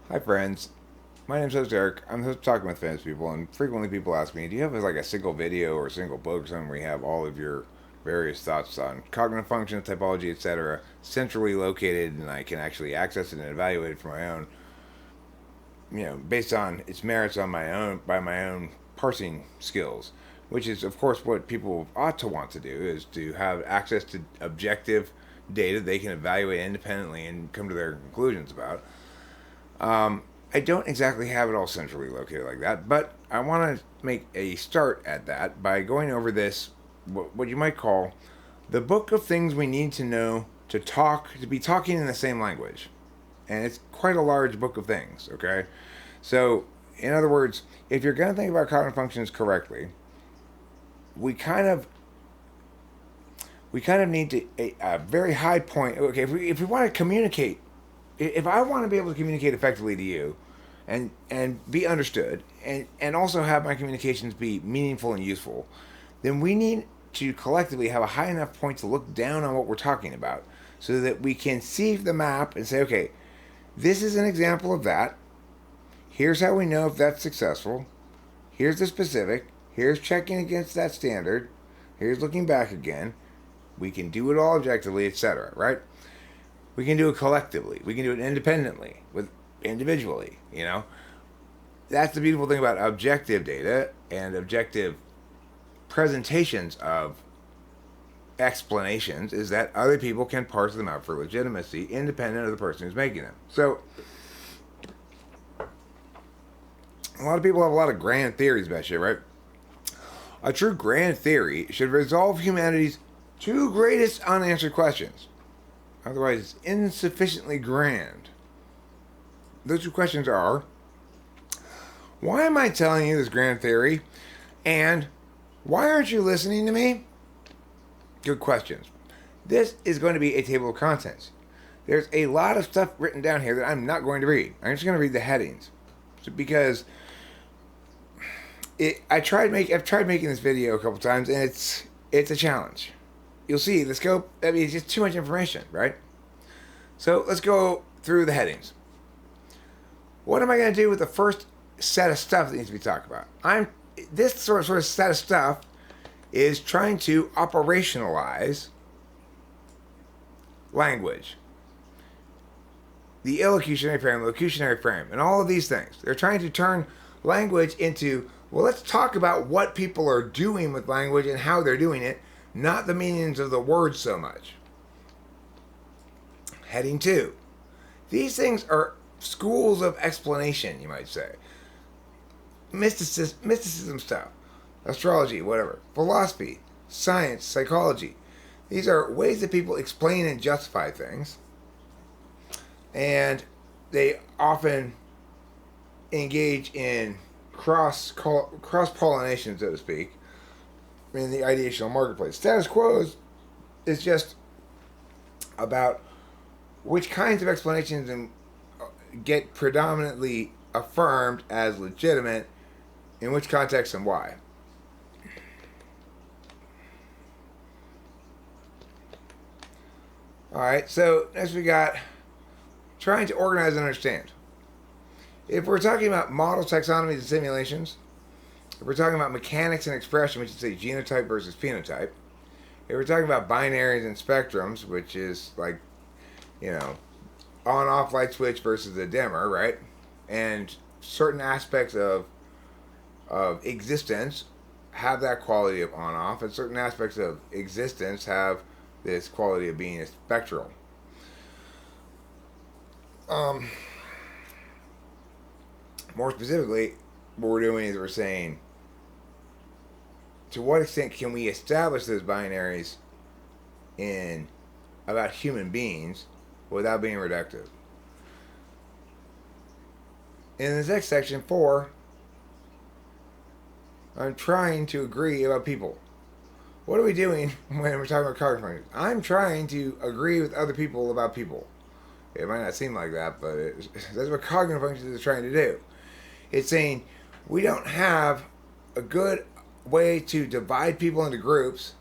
Hi, friends. My name's host Eric. I'm host Talking with Famous People, and frequently people ask me, "Do you have like a single video or a single book or something where you have all of your various thoughts on cognitive functions, typology, etc., centrally located, and I can actually access it and evaluate it for my own, based on its merits on my own by my own parsing skills?" Which is, of course, what people ought to want to do is to have access to objective data they can evaluate independently and come to their conclusions about. I don't exactly have it all centrally located like that, but I want to make a start at that by going over this, what you might call the book of things we need to know to be talking in the same language. And it's quite a large book of things, okay? So, in other words, if you're going to think about cognitive functions correctly, we kind of need to a very high point. Okay, if we want to communicate, if I want to be able to communicate effectively to you, and be understood, and also have my communications be meaningful and useful, then we need to collectively have a high enough point to look down on what we're talking about, so that we can see the map and say, okay, this is an example of that. Here's how we know if that's successful. Here's the specific. Here's checking against that standard. Here's looking back again. We can do it all objectively, etc. Right? We can do it collectively. We can do it independently, with individually. That's the beautiful thing about objective data and objective presentations of explanations is that other people can parse them out for legitimacy, independent of the person who's making them. So, a lot of people have a lot of grand theories about shit, right? A true grand theory should resolve humanity's two greatest unanswered questions. Otherwise, it's insufficiently grand. Those two questions are, why am I telling you this grand theory? And why aren't you listening to me? Good questions. This is going to be a table of contents. There's a lot of stuff written down here that I'm not going to read. I'm just going to read the headings. Because I've tried making this video a couple times, and it's a challenge. You'll see the scope. I mean, it's just too much information, right? So let's go through the headings. What am I going to do with the first set of stuff that needs to be talked about? This sort of set of stuff is trying to operationalize language, the illocutionary frame, locutionary frame, and all of these things. They're trying to turn language into, well, let's talk about what people are doing with language and how they're doing it, not the meanings of the words so much. Heading 2. These things are schools of explanation, you might say. Mysticism stuff, astrology, whatever, philosophy, science, psychology. These are ways that people explain and justify things. And they often engage in cross-pollination, so to speak, in the ideational marketplace. Status quo is just about which kinds of explanations get predominantly affirmed as legitimate, in which context and why. Alright, so next we got trying to organize and understand. If we're talking about models, taxonomies, and simulations, if we're talking about mechanics and expression, we should say genotype versus phenotype. If we're talking about binaries and spectrums, which is like, on-off light switch versus a dimmer, right? And certain aspects of existence have that quality of on-off, and certain aspects of existence have this quality of being spectral. More specifically, what we're doing is we're saying, to what extent can we establish those binaries in about human beings without being reductive? In this next section 4, I'm trying to agree about people. What are we doing when we're talking about cognitive functions? I'm trying to agree with other people about people. It might not seem like that, but that's what cognitive functions is trying to do. It's saying we don't have a good way to divide people into groups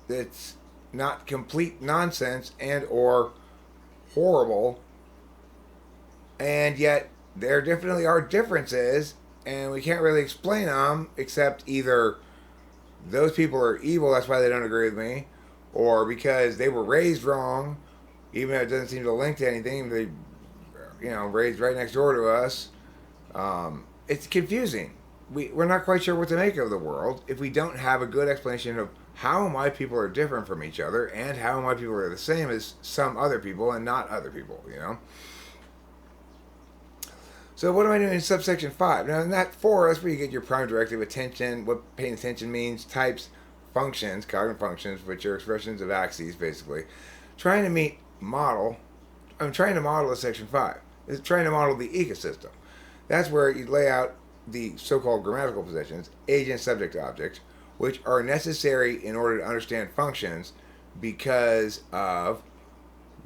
that's not complete nonsense and or horrible And yet, there definitely are differences, and we can't really explain them except either those people are evil, that's why they don't agree with me, or because they were raised wrong, even though it doesn't seem to link to anything. They, raised right next door to us. It's confusing. We're not quite sure what to make of the world if we don't have a good explanation of how my people are different from each other and how my people are the same as some other people and not other people. So what am I doing in subsection 5? Now in that 4, that's where you get your prime directive, attention, what paying attention means, types, functions, cognitive functions, which are expressions of axes, basically. I'm trying to model a section 5. It's trying to model the ecosystem. That's where you lay out the so-called grammatical positions, agent, subject, object, which are necessary in order to understand functions because of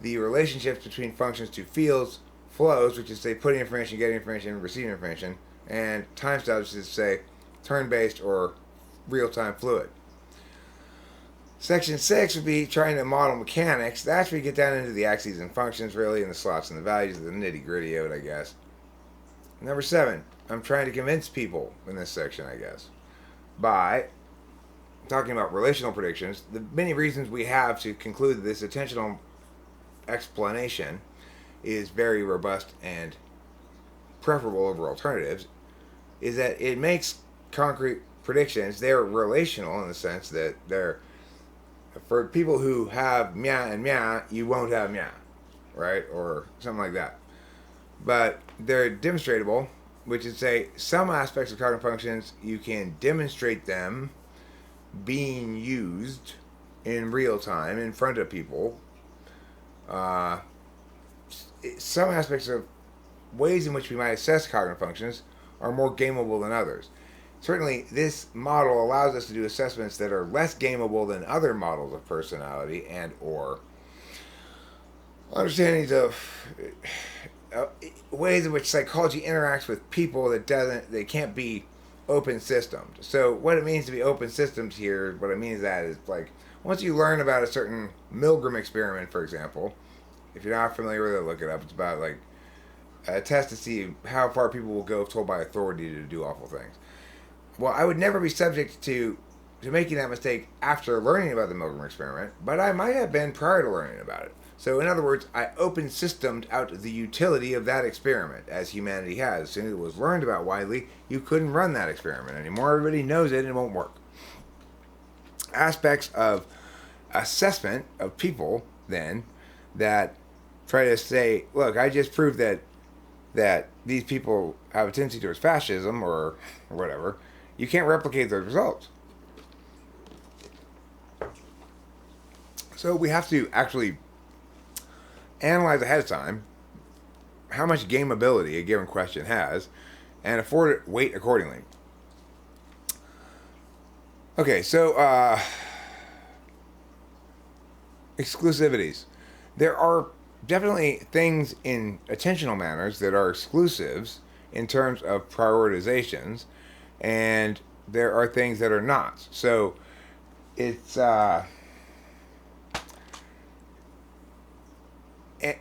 the relationships between functions to fields, flows, which is say putting information, getting information, receiving information, and time styles, which is say turn-based or real-time fluid. Section 6 would be trying to model mechanics. That's where you get down into the axes and functions, really, and the slots and the values, the nitty-gritty of it, I guess. Number 7, I'm trying to convince people in this section, I guess, by talking about relational predictions. The many reasons we have to conclude that this attentional explanation is very robust and preferable over alternatives is that it makes concrete predictions. They're relational in the sense that they're, for people who have meh and meh, you won't have meh, right? Or something like that. But they're demonstratable, which is say some aspects of cognitive functions you can demonstrate them being used in real time in front of people. Some aspects of ways in which we might assess cognitive functions are more gameable than others. Certainly, this model allows us to do assessments that are less gameable than other models of personality and or understandings of ways in which psychology interacts with people they can't be open systemed. So what it means to be open systemed here, what I mean is that is like once you learn about a certain Milgram experiment, for example, if you're not familiar with it, look it up. It's about like a test to see how far people will go if told by authority to do awful things. Well, I would never be subject to making that mistake after learning about the Milgram experiment, but I might have been prior to learning about it. So in other words, I open systemed out the utility of that experiment, as humanity has. As soon as it was learned about widely, you couldn't run that experiment anymore. Everybody knows it and it won't work. Aspects of assessment of people, then, that try to say, look, I just proved that these people have a tendency towards fascism or whatever, you can't replicate those results. So we have to actually analyze ahead of time how much gameability a given question has and afford it weight accordingly. Okay, so exclusivities. There are definitely things in attentional manners that are exclusives in terms of prioritizations, and there are things that are not. So it's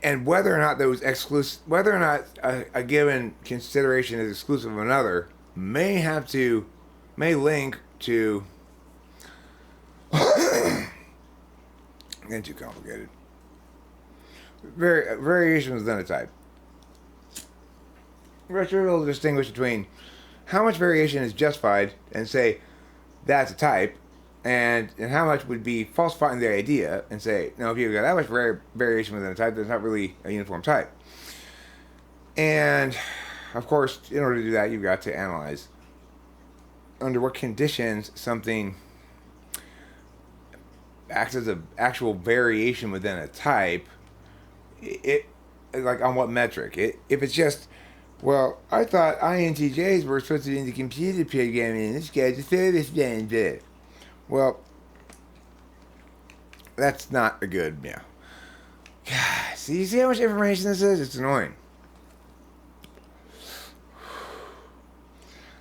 and whether or not those whether or not a given consideration is exclusive of another may link to getting too complicated. Variations within a type. We're able to distinguish between how much variation is justified and say that's a type, and how much would be falsifying the idea and say, no, if you've got that much variation within a type, that's not really a uniform type. And, of course, in order to do that, you've got to analyze under what conditions something acts as an actual variation within a type. It like on what metric? If it's just, well, I thought INTJs were supposed to be in the computer programming, this guy's a service manager. Well, that's not a good, See, you see how much information this is? It's annoying.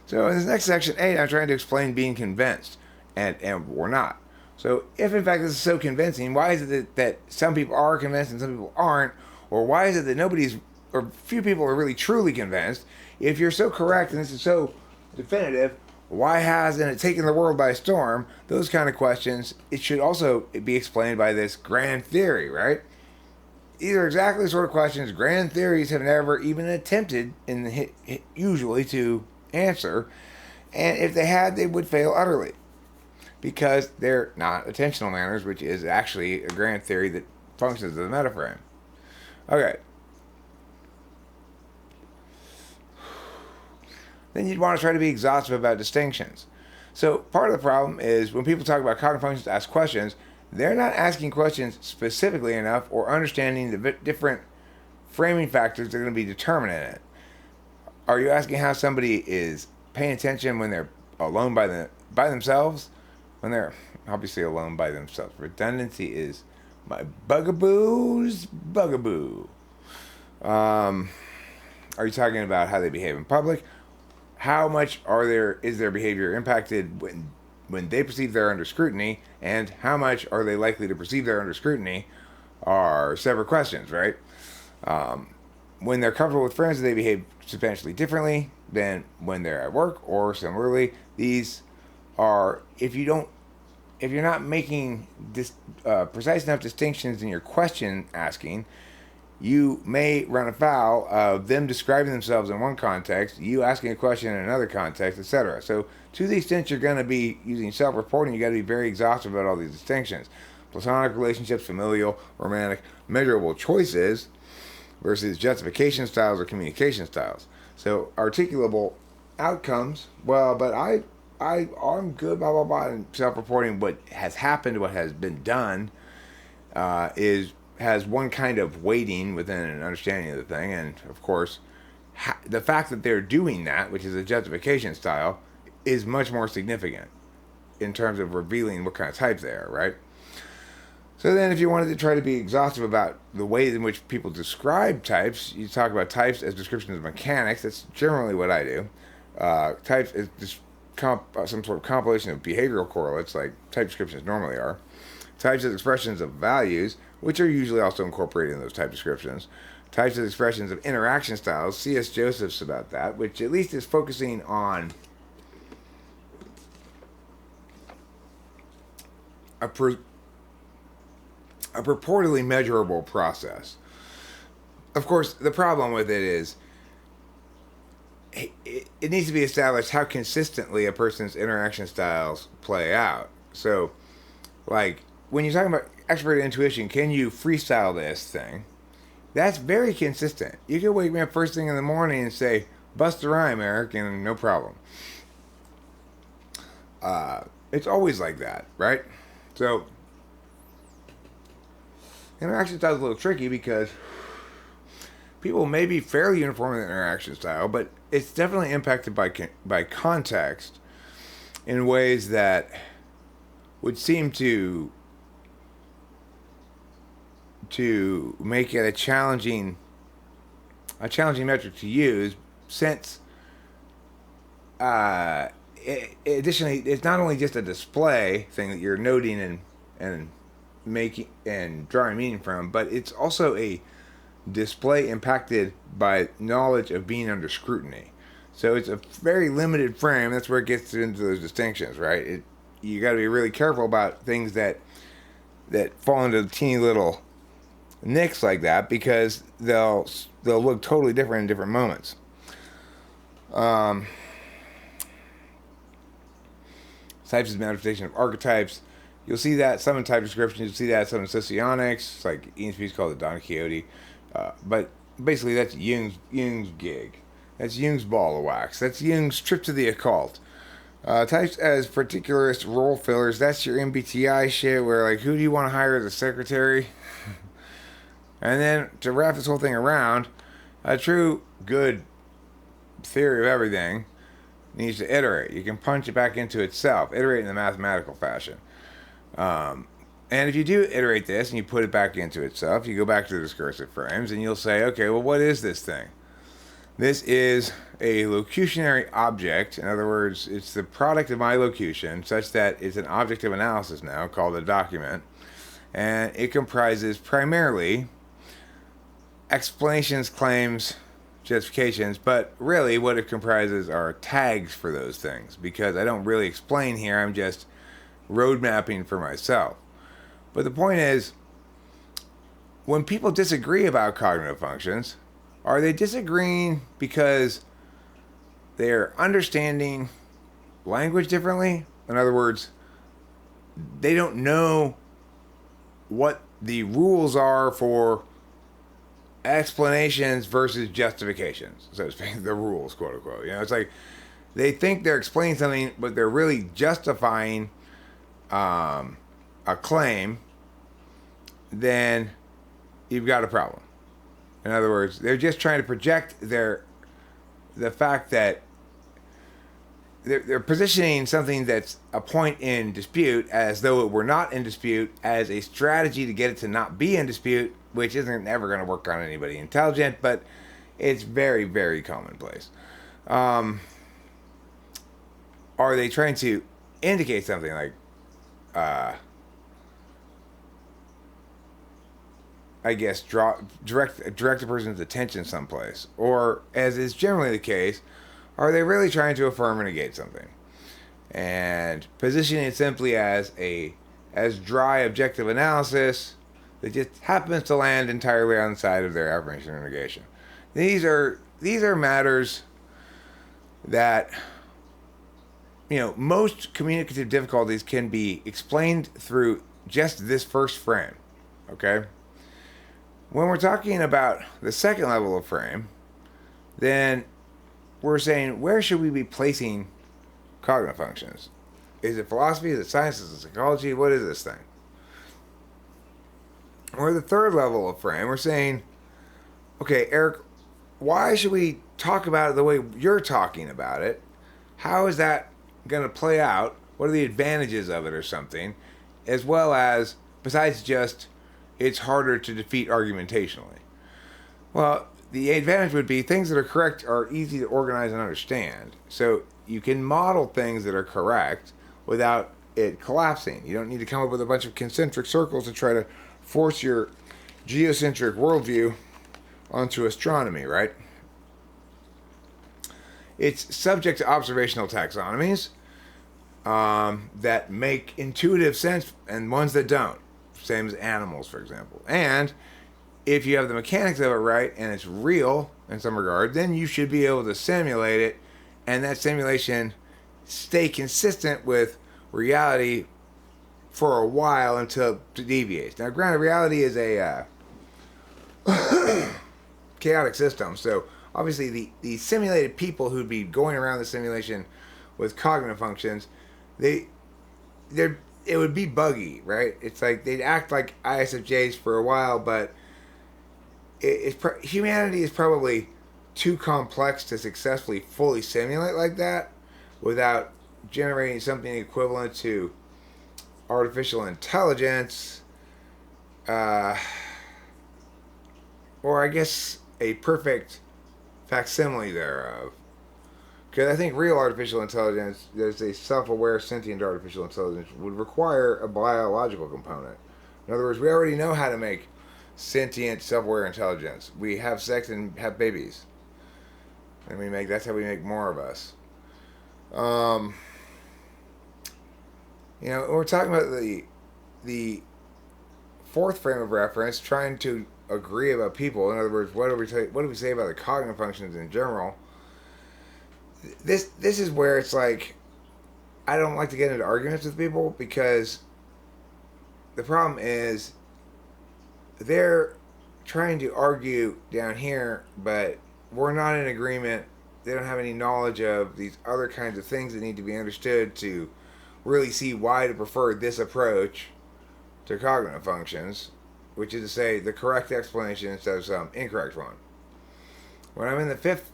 So in this next section 8, I'm trying to explain being convinced, and we're not. So if in fact this is so convincing, why is it that some people are convinced and some people aren't? Or why is it that nobody's or few people are really truly convinced. If you're so correct and this is so definitive, why hasn't it taken the world by storm? Those kind of questions, it should also be explained by this grand theory, right? These are exactly the sort of questions grand theories have never even attempted usually to answer. And if they had, they would fail utterly. Because they're not attentional manners, which is actually a grand theory that functions as a metaframe. Okay. Then you'd want to try to be exhaustive about distinctions. So part of the problem is when people talk about cognitive functions to ask questions, they're not asking questions specifically enough or understanding the different framing factors that are going to be determined in it. Are you asking how somebody is paying attention when they're alone by themselves? When they're obviously alone by themselves. Redundancy is my bugaboo's bugaboo. Are you talking about how they behave in public? How much is their behavior impacted when they perceive they're under scrutiny, and how much are they likely to perceive they're under scrutiny are separate questions, right? When they're comfortable with friends, they behave substantially differently than when they're at work, or similarly, these are if you're not making precise enough distinctions in your question asking, you may run afoul of them describing themselves in one context, you asking a question in another context, etc. So to the extent you're going to be using self-reporting, you got to be very exhaustive about all these distinctions. Platonic relationships, familial, romantic, measurable choices versus justification styles or communication styles. So articulable outcomes, well, but I'm good, blah, blah, blah, and self-reporting what has happened, what has been done, has one kind of weighting within an understanding of the thing, and of course, the fact that they're doing that, which is a justification style, is much more significant in terms of revealing what kind of types they are, right? So then if you wanted to try to be exhaustive about the ways in which people describe types, you talk about types as descriptions of mechanics. That's generally what I do. Types is just some sort of compilation of behavioral correlates, like type descriptions normally are. Types as expressions of values, which are usually also incorporated in those type descriptions. Types as expressions of interaction styles. C.S. Joseph's about that, which at least is focusing on a purportedly measurable process. Of course, the problem with it is it needs to be established how consistently a person's interaction styles play out. So, like, when you're talking about expert intuition, can you freestyle this thing? That's very consistent. You can wake me up first thing in the morning and say, bust a rhyme, Eric, and no problem. It's always like that, right? So, interaction style is a little tricky because people may be fairly uniform in their interaction style, but it's definitely impacted by context in ways that would seem to make it a challenging metric to use, since additionally it's not only just a display thing that you're noting and making and drawing meaning from, but it's also a display impacted by knowledge of being under scrutiny. So it's a very limited frame. That's where it gets into those distinctions, right? You got to be really careful about things that fall into teeny little nicks like that, because they'll look totally different in different moments. Types is manifestation of archetypes. You'll see that some in type descriptions. You'll see that some in socionics, like ENTP called the Don Quixote. But basically, that's Jung's gig. That's Jung's ball of wax. That's Jung's trip to the occult. Types as particularist role fillers. That's your MBTI shit, where, like, who do you want to hire as a secretary? And then to wrap this whole thing around, a true good theory of everything needs to iterate. You can punch it back into itself, iterate in the mathematical fashion. And if you do iterate this and you put it back into itself, you go back to the discursive frames and you'll say, okay, well, what is this thing? This is a locutionary object. In other words, it's the product of my locution, such that it's an object of analysis now called a document. And it comprises primarily explanations, claims, justifications, but really what it comprises are tags for those things, because I don't really explain here, I'm just road mapping for myself. But the point is, when people disagree about cognitive functions, are they disagreeing because they're understanding language differently? In other words, they don't know what the rules are for explanations versus justifications, so to speak, the rules, quote unquote. You know, it's like they think they're explaining something, but they're really justifying a claim. Then you've got a problem. In other words, they're just trying to project the fact that they're positioning something that's a point in dispute as though it were not in dispute, as a strategy to get it to not be in dispute, which isn't ever going to work on anybody intelligent, but it's very, very commonplace. Are they trying to indicate something like, I guess, direct a person's attention someplace? Or, as is generally the case, are they really trying to affirm or negate something? And positioning it simply as dry objective analysis that just happens to land entirely on the side of their affirmation or negation. These are matters that, you know, most communicative difficulties can be explained through just this first frame. Okay? When we're talking about the second level of frame, then we're saying, where should we be placing cognitive functions? Is it philosophy? Is it science? Is it psychology? What is this thing? Or the third level of frame, we're saying, okay, Eric, why should we talk about it the way you're talking about it? How is that going to play out? What are the advantages of it or something? As well as, besides just, it's harder to defeat argumentationally. Well, the advantage would be things that are correct are easy to organize and understand. So you can model things that are correct without it collapsing. You don't need to come up with a bunch of concentric circles to try to force your geocentric worldview onto astronomy, right? It's subject to observational taxonomies that make intuitive sense and ones that don't. Same as animals, for example. And if you have the mechanics of it right and it's real in some regard, then you should be able to simulate it, and that simulation stay consistent with reality for a while until it deviates. Now, granted, reality is a chaotic system, so obviously the simulated people who'd be going around the simulation with cognitive functions, it would be buggy, right? It's like they'd act like ISFJs for a while, but humanity is probably too complex to successfully fully simulate like that without generating something equivalent to artificial intelligence, or I guess a perfect facsimile thereof. Because I think real artificial intelligence, there's a self-aware sentient artificial intelligence, would require a biological component. In other words, we already know how to make sentient, self-aware intelligence. We have sex and have babies, and that's how we make more of us. We're talking about the fourth frame of reference, trying to agree about people. In other words, what do we say about the cognitive functions in general? This is where it's like, I don't like to get into arguments with people, because the problem is they're trying to argue down here, but we're not in agreement. They don't have any knowledge of these other kinds of things that need to be understood to really see why to prefer this approach to cognitive functions, which is to say the correct explanation instead of some incorrect one. When I'm in the fifth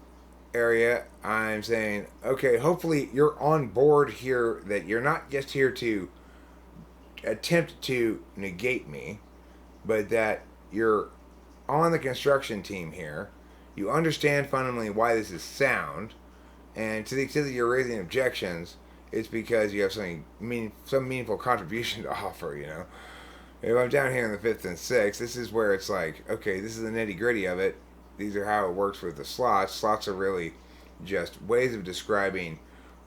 area, I'm saying, okay, hopefully you're on board here, that you're not just here to attempt to negate me, but that you're on the construction team here. You understand fundamentally why this is sound, and to the extent that you're raising objections, it's because you have some meaningful contribution to offer, If I'm down here in the 5th and 6th, this is where it's like, okay, this is the nitty gritty of it. These are how it works with the slots. Slots are really just ways of describing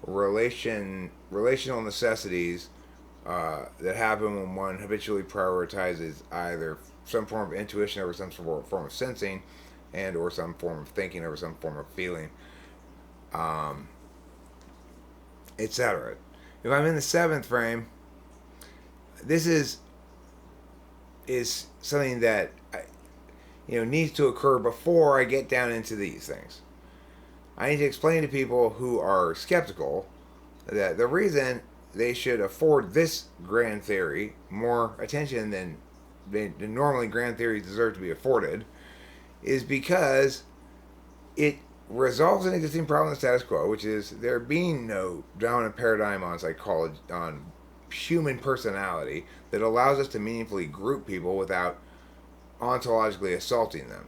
relational necessities that happen when one habitually prioritizes either some form of intuition over some form of sensing, and or some form of thinking over some form of feeling, um, etc. If I'm in the 7th frame, this is something that needs to occur before I get down into these things. I need to explain to people who are skeptical that the reason they should afford this grand theory more attention than normally grand theories deserve to be afforded is because it resolves an existing problem in the status quo, which is there being no dominant paradigm on psychology, on human personality, that allows us to meaningfully group people without ontologically assaulting them.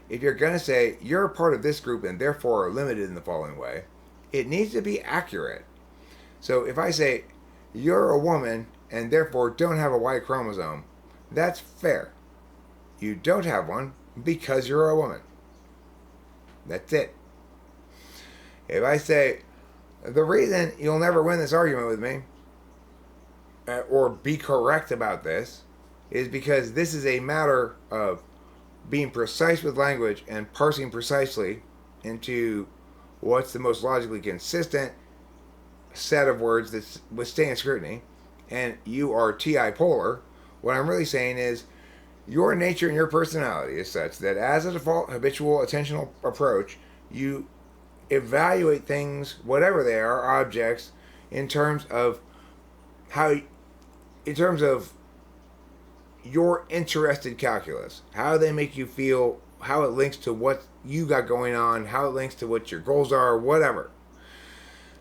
If you're going to say you're a part of this group and therefore are limited in the following way, it needs to be accurate. So if I say you're a woman and therefore don't have a Y chromosome, that's fair. You don't have one because you're a woman. That's it. If I say the reason you'll never win this argument with me or be correct about this is because this is a matter of being precise with language and parsing precisely into what's the most logically consistent set of words that withstand scrutiny, and you are TI polar, what I'm really saying is your nature and your personality is such that as a default habitual attentional approach, you evaluate things, whatever they are, objects, in terms of your interested calculus, how they make you feel, how it links to what you got going on, how it links to what your goals are, whatever.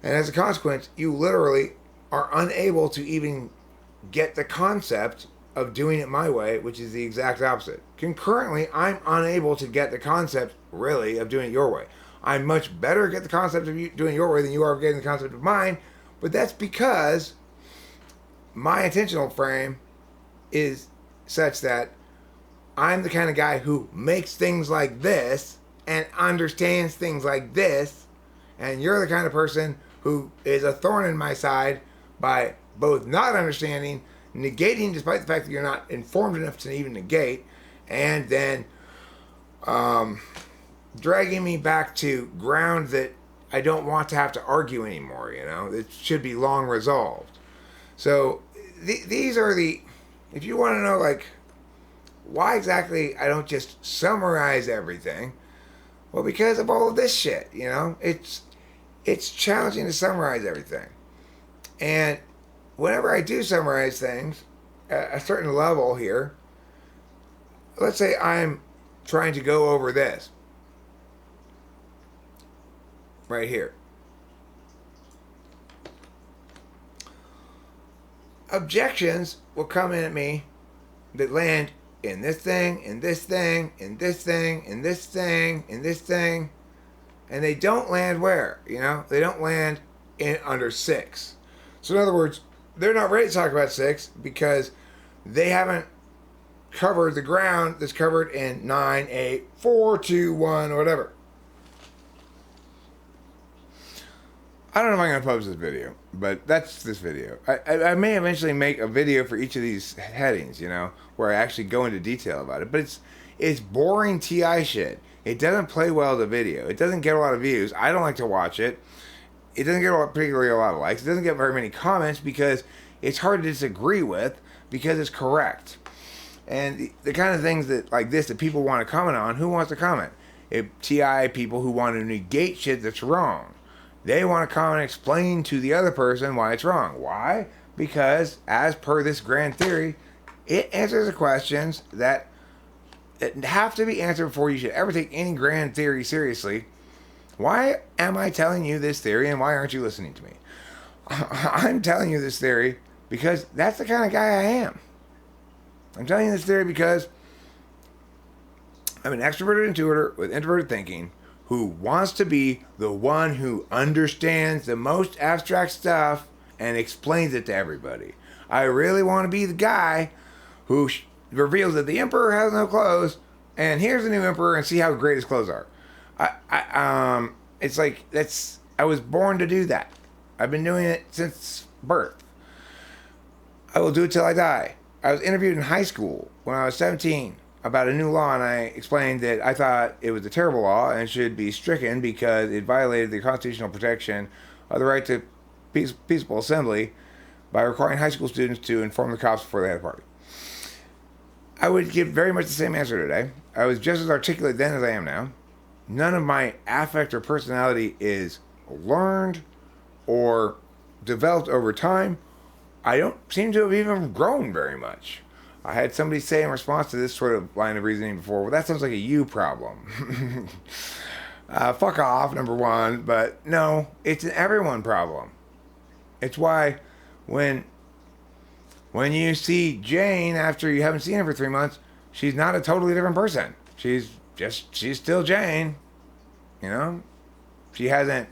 And as a consequence, you literally are unable to even get the concept of doing it my way, which is the exact opposite. Concurrently, I'm unable to get the concept, really, of doing it your way. I'm much better at getting the concept of doing it your way than you are getting the concept of mine, but that's because my attentional frame is such that I'm the kind of guy who makes things like this and understands things like this, and you're the kind of person who is a thorn in my side by both not understanding, negating despite the fact that you're not informed enough to even negate, and then dragging me back to ground that I don't want to have to argue anymore. It should be long resolved. So these are if you want to know, like, why exactly I don't just summarize everything, well, because of all of this shit, it's challenging to summarize everything. And whenever I do summarize things at a certain level here, let's say I'm trying to go over this right here. Objections will come in at me that land in this thing, in this thing, in this thing, in this thing, in this thing, and they don't land where? They don't land in under 6. So in other words, they're not ready to talk about 6 because they haven't covered the ground that's covered in 9, 8, 4, 2, 1, or whatever. I don't know if I'm going to publish this video, but that's this video. I may eventually make a video for each of these headings, where I actually go into detail about it. But it's boring TI shit. It doesn't play well as a video. It doesn't get a lot of views. I don't like to watch it. It doesn't get particularly a lot of likes. It doesn't get very many comments because it's hard to disagree with because it's correct. And the kind of things like this that people want to comment on, who wants to comment? TI people who want to negate shit that's wrong. They want to come and explain to the other person why it's wrong. Why? Because, as per this grand theory, it answers the questions that have to be answered before you should ever take any grand theory seriously. Why am I telling you this theory, and why aren't you listening to me? I'm telling you this theory because that's the kind of guy I am. I'm telling you this theory because I'm an extroverted intuitor with introverted thinking who wants to be the one who understands the most abstract stuff and explains it to everybody. I really want to be the guy who reveals that the emperor has no clothes, and here's the new emperor, and see how great his clothes are. It's like I was born to do that. I've been doing it since birth. I will do it till I die. I was interviewed in high school when I was 17 about a new law, and I explained that I thought it was a terrible law and should be stricken because it violated the constitutional protection of the right to peaceful assembly by requiring high school students to inform the cops before they had a party. I would give very much the same answer today. I was just as articulate then as I am now. None of my affect or personality is learned or developed over time. I don't seem to have even grown very much. I had somebody say in response to this sort of line of reasoning before, well, that sounds like a you problem. Fuck off, number one. But no, it's an everyone problem. It's why when you see Jane after you haven't seen her for 3 months, she's not a totally different person. She's still Jane. You know? She hasn't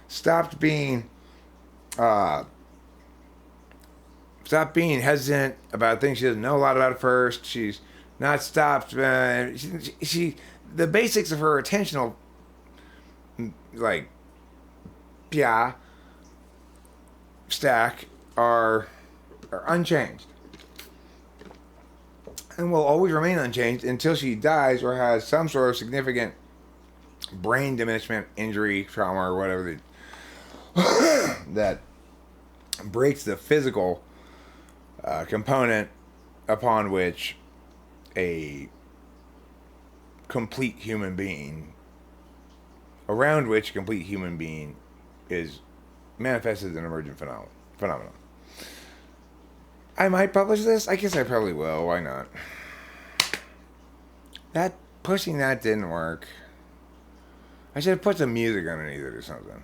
stopped being hesitant about things she doesn't know a lot about at first. She's not stopped. The basics of her attentional, like, stack are unchanged, and will always remain unchanged until she dies or has some sort of significant brain diminishment, injury, trauma, or whatever that breaks the physical component upon which a complete human being, around which a complete human being is manifested as an emergent phenomenon. I might publish this. I guess I probably will. Why not? Pushing that didn't work. I should have put some music underneath it or something.